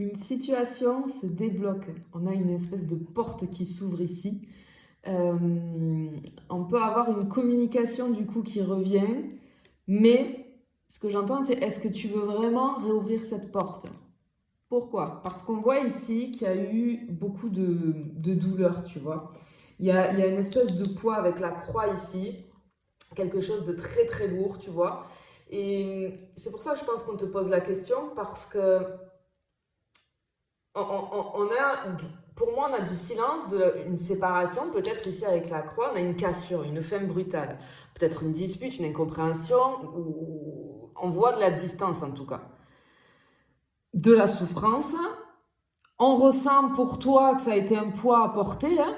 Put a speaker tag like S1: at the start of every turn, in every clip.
S1: Une situation se débloque. On a une espèce de porte qui s'ouvre ici. On peut avoir une communication du coup qui revient, mais ce que j'entends c'est est-ce que tu veux vraiment réouvrir cette porte? Pourquoi? Parce qu'on voit ici qu'il y a eu beaucoup de douleur, tu vois. Il y a une espèce de poids avec la croix ici, quelque chose de très très lourd, tu vois. Et c'est pour ça que je pense qu'on te pose la question, parce que on a, pour moi, on a du silence, une séparation, peut-être ici avec la croix, on a une cassure, une fin brutale, peut-être une dispute, une incompréhension, ou on voit de la distance en tout cas. De la souffrance, on ressent pour toi que ça a été un poids à porter, hein,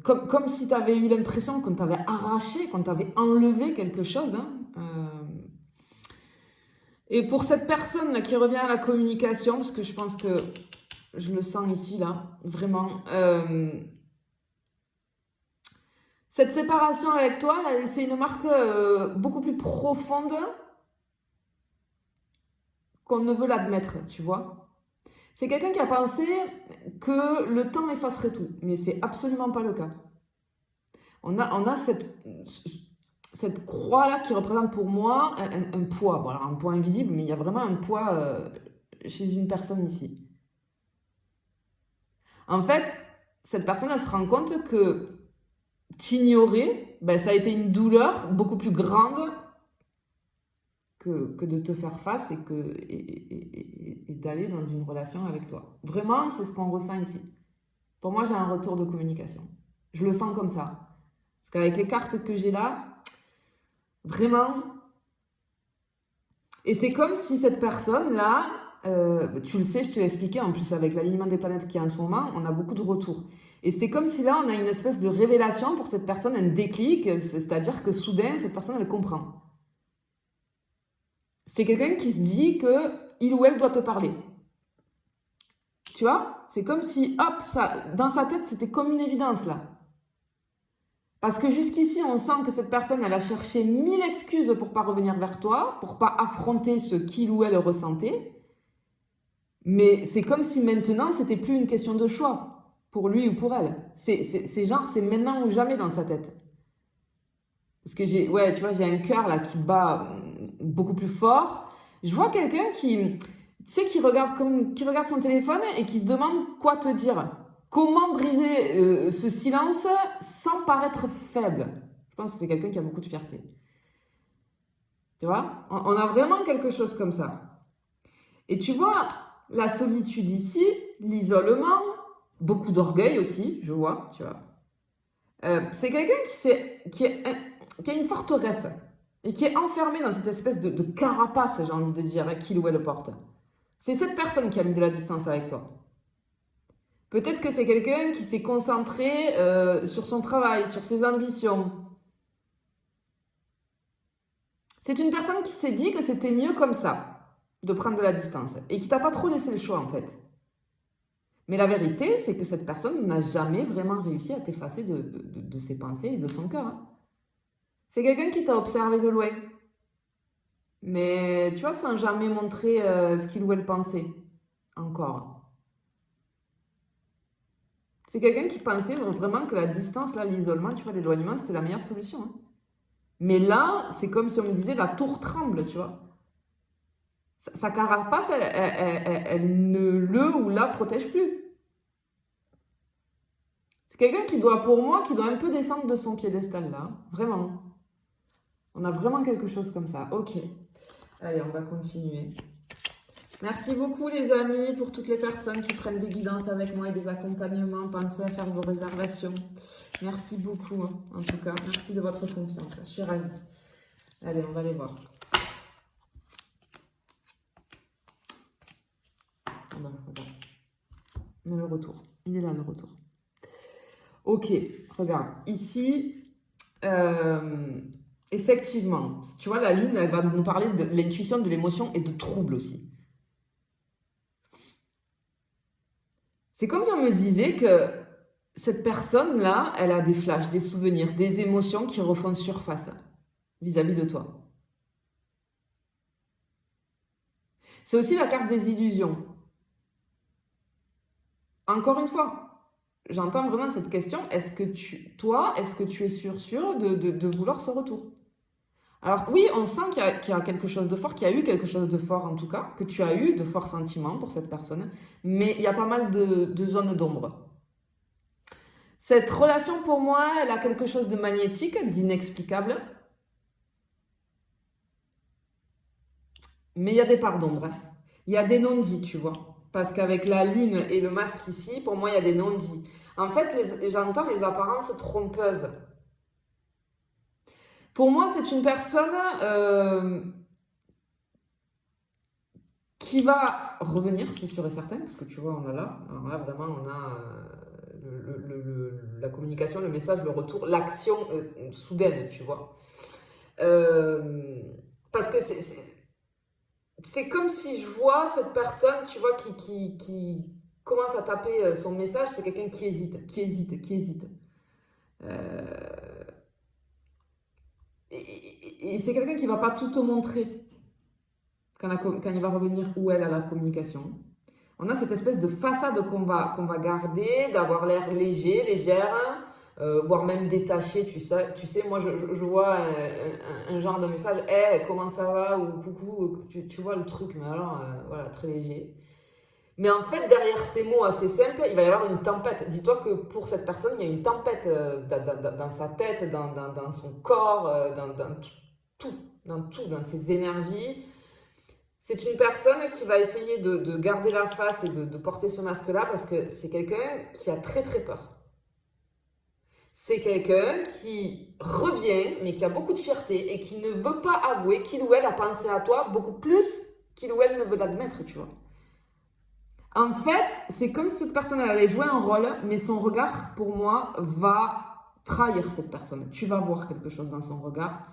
S1: comme si tu avais eu l'impression qu'on t'avait arraché, qu'on t'avait enlevé quelque chose. Hein, et pour cette personne là, qui revient à la communication, parce que je pense que je le sens ici, là, vraiment. Cette séparation avec toi, là, c'est une marque beaucoup plus profonde qu'on ne veut l'admettre, tu vois. C'est quelqu'un qui a pensé que le temps effacerait tout, mais c'est absolument pas le cas. On a cette croix-là qui représente pour moi un poids. Bon, alors un poids invisible, mais il y a vraiment un poids chez une personne ici. En fait, cette personne, elle se rend compte que t'ignorer, ben, ça a été une douleur beaucoup plus grande que de te faire face et d'aller dans une relation avec toi. Vraiment, c'est ce qu'on ressent ici. Pour moi, j'ai un retour de communication. Je le sens comme ça. Parce qu'avec les cartes que j'ai là, vraiment... Et c'est comme si cette personne-là, tu le sais, je te l'ai expliqué, en plus avec l'alignement des planètes qu'il y a en ce moment, on a beaucoup de retours. Et c'est comme si là, on a une espèce de révélation pour cette personne, un déclic, c'est-à-dire que soudain, cette personne, elle comprend. C'est quelqu'un qui se dit que il ou elle doit te parler. Tu vois? C'est comme si, hop, ça, dans sa tête, c'était comme une évidence, là. Parce que jusqu'ici, on sent que cette personne, elle a cherché 1000 excuses pour pas revenir vers toi, pour pas affronter ce qu'il ou elle ressentait. Mais c'est comme si maintenant, c'était plus une question de choix pour lui ou pour elle. C'est genre, c'est maintenant ou jamais dans sa tête. Parce que ouais, tu vois, j'ai un cœur là qui bat beaucoup plus fort. Je vois quelqu'un qui, tu sais, qui regarde son téléphone et qui se demande quoi te dire. Comment briser ce silence sans paraître faible. Je pense que c'est quelqu'un qui a beaucoup de fierté. Tu vois? On a vraiment quelque chose comme ça. Et tu vois, la solitude ici, l'isolement, beaucoup d'orgueil aussi, je vois, tu vois. C'est quelqu'un qui a une forteresse et qui est enfermé dans cette espèce de carapace, j'ai envie de dire, qu'il ou elle porte. C'est cette personne qui a mis de la distance avec toi. Peut-être que c'est quelqu'un qui s'est concentré sur son travail, sur ses ambitions. C'est une personne qui s'est dit que c'était mieux comme ça, de prendre de la distance, et qui t'a pas trop laissé le choix en fait. Mais la vérité, c'est que cette personne n'a jamais vraiment réussi à t'effacer de ses pensées et de son cœur. Hein. C'est quelqu'un qui t'a observé de loin. Mais tu vois, sans jamais montrer ce qu'il ou elle pensait. Encore. C'est quelqu'un qui pensait vraiment que la distance, là, l'isolement, tu vois, l'éloignement, c'était la meilleure solution. Hein. Mais là, c'est comme si on me disait la tour tremble, tu vois. Sa carapace, elle ne le ou la protège plus. C'est quelqu'un qui doit, pour moi, qui doit un peu descendre de son piédestal, là. Vraiment. On a vraiment quelque chose comme ça. Ok. Allez, on va continuer. Merci beaucoup les amis pour toutes les personnes qui prennent des guidances avec moi et des accompagnements. Pensez à faire vos réservations. Merci beaucoup hein, en tout cas. Merci de votre confiance. Je suis ravie. Allez, on va les voir. On a le retour. Il est là le retour. Ok, regarde. Ici, effectivement, tu vois, la lune, elle va nous parler de l'intuition, de l'émotion et de trouble aussi. C'est comme si on me disait que cette personne-là, elle a des flashs, des souvenirs, des émotions qui refont surface vis-à-vis de toi. C'est aussi la carte des illusions. encore une fois, j'entends vraiment cette question, est-ce que tu es sûr de vouloir ce retour? Alors oui, on sent qu'il y a quelque chose de fort, qu'il y a eu quelque chose de fort en tout cas, que tu as eu de forts sentiments pour cette personne, mais il y a pas mal de zones d'ombre. Cette relation pour moi, elle a quelque chose de magnétique, d'inexplicable, mais il y a des parts d'ombre, hein. Il y a des non-dits, tu vois. Parce qu'avec la lune et le masque ici, pour moi, il y a des non-dits. En fait, j'entends les apparences trompeuses. Pour moi, c'est une personne qui va revenir, c'est sûr et certain, parce que tu vois, on a là. Alors là, vraiment, on a la communication, le message, le retour, l'action soudaine, tu vois. Parce que c'est comme si je vois cette personne, tu vois, qui commence à taper son message, c'est quelqu'un qui hésite. Euh, et c'est quelqu'un qui va pas tout te montrer quand il va revenir où elle a la communication. On a cette espèce de façade qu'on va garder, d'avoir l'air léger, légère, voire même détaché, tu sais, moi je vois un genre de message, hey, comment ça va, ou coucou, tu vois le truc, mais alors, voilà, très léger. Mais en fait, derrière ces mots assez simples, il va y avoir une tempête. Dis-toi que pour cette personne, il y a une tempête dans sa tête, dans son corps, dans ses énergies. C'est une personne qui va essayer de garder la face et de porter ce masque-là parce que c'est quelqu'un qui a très très peur. C'est quelqu'un qui revient, mais qui a beaucoup de fierté et qui ne veut pas avouer qu'il ou elle a pensé à toi beaucoup plus qu'il ou elle ne veut l'admettre, tu vois. En fait, c'est comme si cette personne elle allait jouer un rôle, mais son regard, pour moi, va trahir cette personne. Tu vas voir quelque chose dans son regard.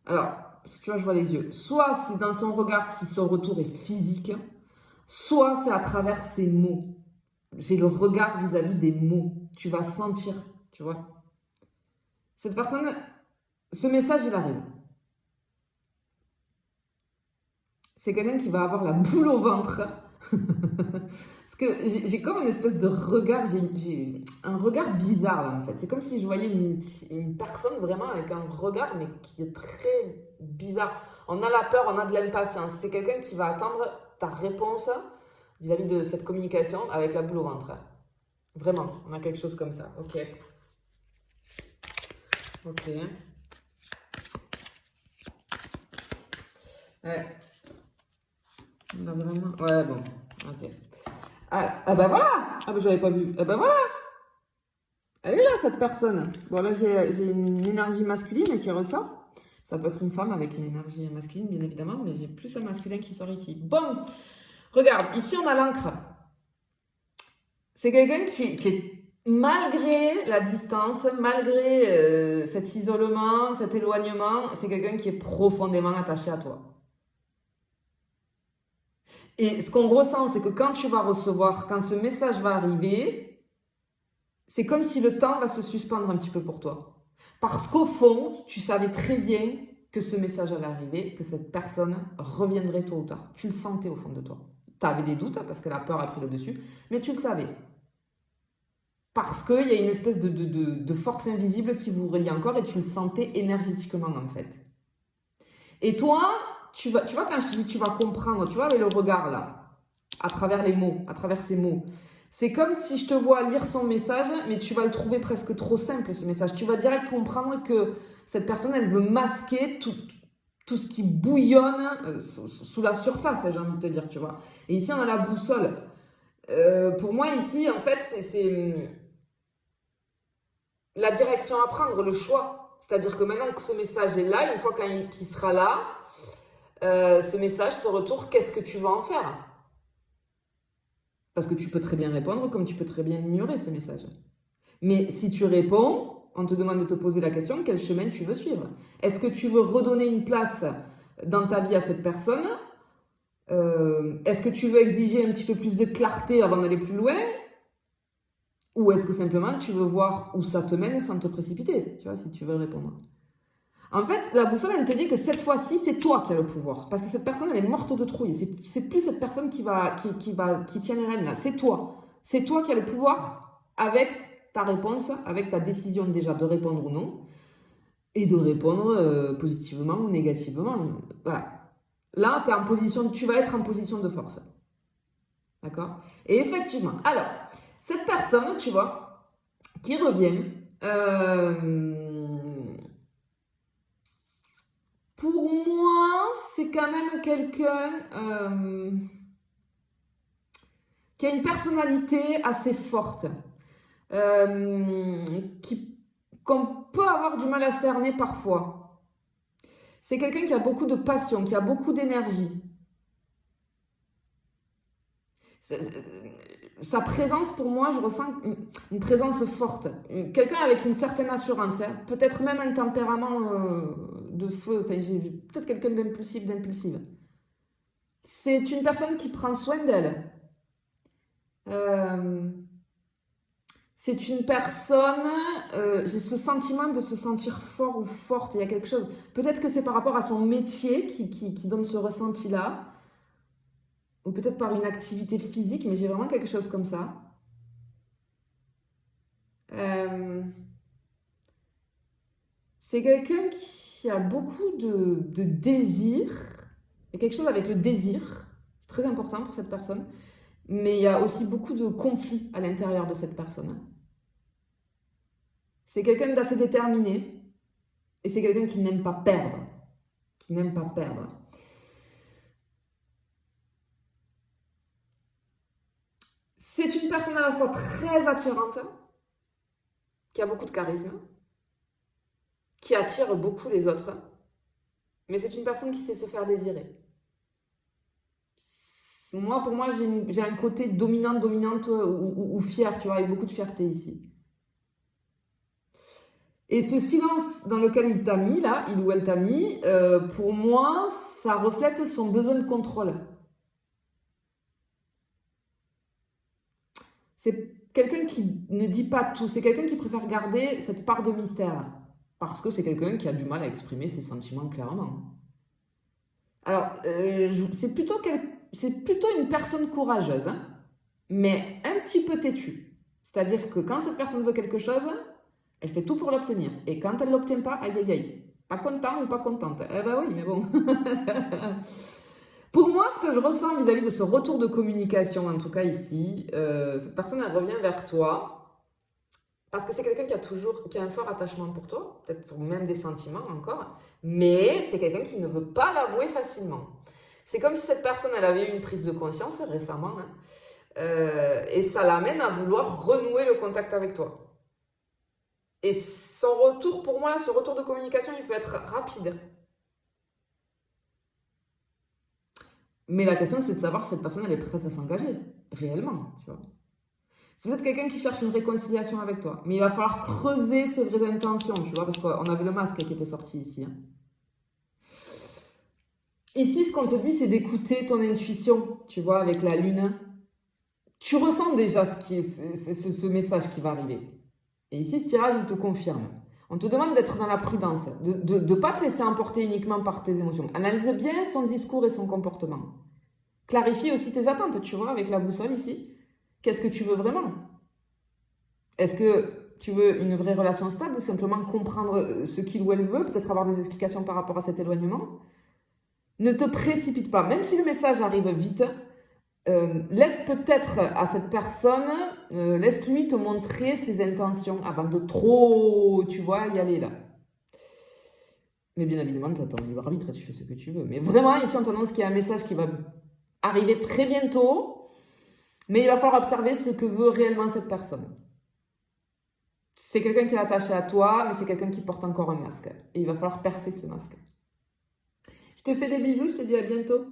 S1: Alors, si tu vois, je vois les yeux. Soit c'est dans son regard si son retour est physique, soit c'est à travers ses mots. J'ai le regard vis-à-vis des mots. Tu vas sentir, tu vois. Cette personne, ce message, il arrive. C'est quelqu'un qui va avoir la boule au ventre. Parce que j'ai comme une espèce de regard, j'ai un regard bizarre là en fait. C'est comme si je voyais une personne vraiment avec un regard mais qui est très bizarre. On a la peur, on a de l'impatience. C'est quelqu'un qui va attendre ta réponse vis-à-vis de cette communication avec la boule au ventre. Vraiment, on a quelque chose comme ça. Ok. Ok. Ouais. On a vraiment... Ouais, bon. Ok. Ah bah voilà! Ah bah j'avais pas vu. Ah bah voilà! Elle est là, cette personne. Bon, là, j'ai une énergie masculine qui ressort. Ça peut être une femme avec une énergie masculine, bien évidemment, mais j'ai plus un masculin qui sort ici. Bon, regarde, ici, on a l'encre. C'est quelqu'un qui est, malgré la distance, malgré cet isolement, cet éloignement, c'est quelqu'un qui est profondément attaché à toi. Et ce qu'on ressent, c'est que quand tu vas recevoir, quand ce message va arriver, c'est comme si le temps va se suspendre un petit peu pour toi. Parce qu'au fond, tu savais très bien que ce message allait arriver, que cette personne reviendrait tôt ou tard. Tu le sentais au fond de toi. Tu avais des doutes parce que la peur a pris le dessus, mais tu le savais. Parce qu'il y a une espèce de force invisible qui vous relie encore et tu le sentais énergétiquement en fait. Et toi, tu vois quand je te dis tu vas comprendre, tu vois avec le regard là, à travers les mots, à travers ces mots. C'est comme si je te vois lire son message, mais tu vas le trouver presque trop simple ce message. Tu vas direct comprendre que cette personne, elle veut masquer tout ce qui bouillonne sous la surface, j'ai envie de te dire, tu vois. Et ici, on a la boussole. Pour moi, ici, en fait, c'est la direction à prendre, le choix. C'est-à-dire que maintenant que ce message est là, une fois qu'il sera là, ce message, ce retour, qu'est-ce que tu vas en faire? Parce que tu peux très bien répondre comme tu peux très bien ignorer ce message. Mais si tu réponds, on te demande de te poser la question, quel chemin tu veux suivre? Est-ce que tu veux redonner une place dans ta vie à cette personne? Est-ce que tu veux exiger un petit peu plus de clarté avant d'aller plus loin? Ou est-ce que simplement tu veux voir où ça te mène sans te précipiter, tu vois, si tu veux répondre? En fait, la boussole, elle te dit que cette fois-ci, c'est toi qui as le pouvoir. Parce que cette personne, elle est morte de trouille. C'est plus cette personne qui tient les rênes là. C'est toi. C'est toi qui as le pouvoir avec ta réponse, avec ta décision déjà de répondre ou non. Et de répondre positivement ou négativement. Voilà. Là, tu vas être en position de force. D'accord? Et effectivement, alors, cette personne, tu vois, qui revient, pour moi, c'est quand même quelqu'un qui a une personnalité assez forte, qu'on peut avoir du mal à cerner parfois. C'est quelqu'un qui a beaucoup de passion, qui a beaucoup d'énergie. Sa présence, pour moi, je ressens une présence forte. Quelqu'un avec une certaine assurance, hein. Peut-être même un tempérament de feu. Enfin, j'ai peut-être quelqu'un d'impulsive. C'est une personne qui prend soin d'elle. C'est une personne, j'ai ce sentiment de se sentir fort ou forte. Il y a quelque chose. Peut-être que c'est par rapport à son métier qui donne ce ressenti-là. Ou peut-être par une activité physique, mais j'ai vraiment quelque chose comme ça. C'est quelqu'un qui a beaucoup de désir. Il y a quelque chose avec le désir. C'est très important pour cette personne. Mais il y a aussi beaucoup de conflits à l'intérieur de cette personne. C'est quelqu'un d'assez déterminé. Et c'est quelqu'un qui n'aime pas perdre. Qui n'aime pas perdre. C'est une personne à la fois très attirante, qui a beaucoup de charisme, qui attire beaucoup les autres, mais c'est une personne qui sait se faire désirer. Pour moi, j'ai un côté dominante ou fier, tu vois, avec beaucoup de fierté ici. Et ce silence dans lequel il t'a mis, là, il ou elle t'a mis, pour moi, ça reflète son besoin de contrôle. C'est quelqu'un qui ne dit pas tout, c'est quelqu'un qui préfère garder cette part de mystère. Parce que c'est quelqu'un qui a du mal à exprimer ses sentiments clairement. Alors, c'est plutôt une personne courageuse, hein, mais un petit peu têtue. C'est-à-dire que quand cette personne veut quelque chose, elle fait tout pour l'obtenir. Et quand elle ne l'obtient pas, aïe aïe aïe. Pas content ou pas contente. Eh ben oui, mais bon. Pour moi, ce que je ressens vis-à-vis de ce retour de communication, en tout cas ici, cette personne, elle revient vers toi parce que c'est quelqu'un qui a un fort attachement pour toi, peut-être pour même des sentiments encore, mais c'est quelqu'un qui ne veut pas l'avouer facilement. C'est comme si cette personne, elle avait eu une prise de conscience récemment, hein, et ça l'amène à vouloir renouer le contact avec toi. Et son retour, pour moi, ce retour de communication, il peut être rapide. Mais la question, c'est de savoir si cette personne, elle est prête à s'engager, réellement, tu vois. C'est peut-être quelqu'un qui cherche une réconciliation avec toi, mais il va falloir creuser ses vraies intentions, tu vois, parce qu'on avait le masque qui était sorti ici. Hein. Ici, ce qu'on te dit, c'est d'écouter ton intuition, tu vois, avec la lune. Tu ressens déjà ce message qui va arriver. Et ici, ce tirage, il te confirme. On te demande d'être dans la prudence, de ne pas te laisser emporter uniquement par tes émotions. Analyse bien son discours et son comportement. Clarifie aussi tes attentes, tu vois, avec la boussole ici. Qu'est-ce que tu veux vraiment? Est-ce que tu veux une vraie relation stable ou simplement comprendre ce qu'il ou elle veut, peut-être avoir des explications par rapport à cet éloignement? Ne te précipite pas, même si le message arrive vite. Laisse peut-être à cette personne, laisse-lui te montrer ses intentions avant de trop, tu vois, y aller là. Mais bien évidemment, tu as ton libre arbitre, tu fais ce que tu veux. Mais vraiment, ici, on t'annonce qu'il y a un message qui va arriver très bientôt, mais il va falloir observer ce que veut réellement cette personne. C'est quelqu'un qui est attaché à toi, mais c'est quelqu'un qui porte encore un masque. Et il va falloir percer ce masque. Je te fais des bisous, je te dis à bientôt.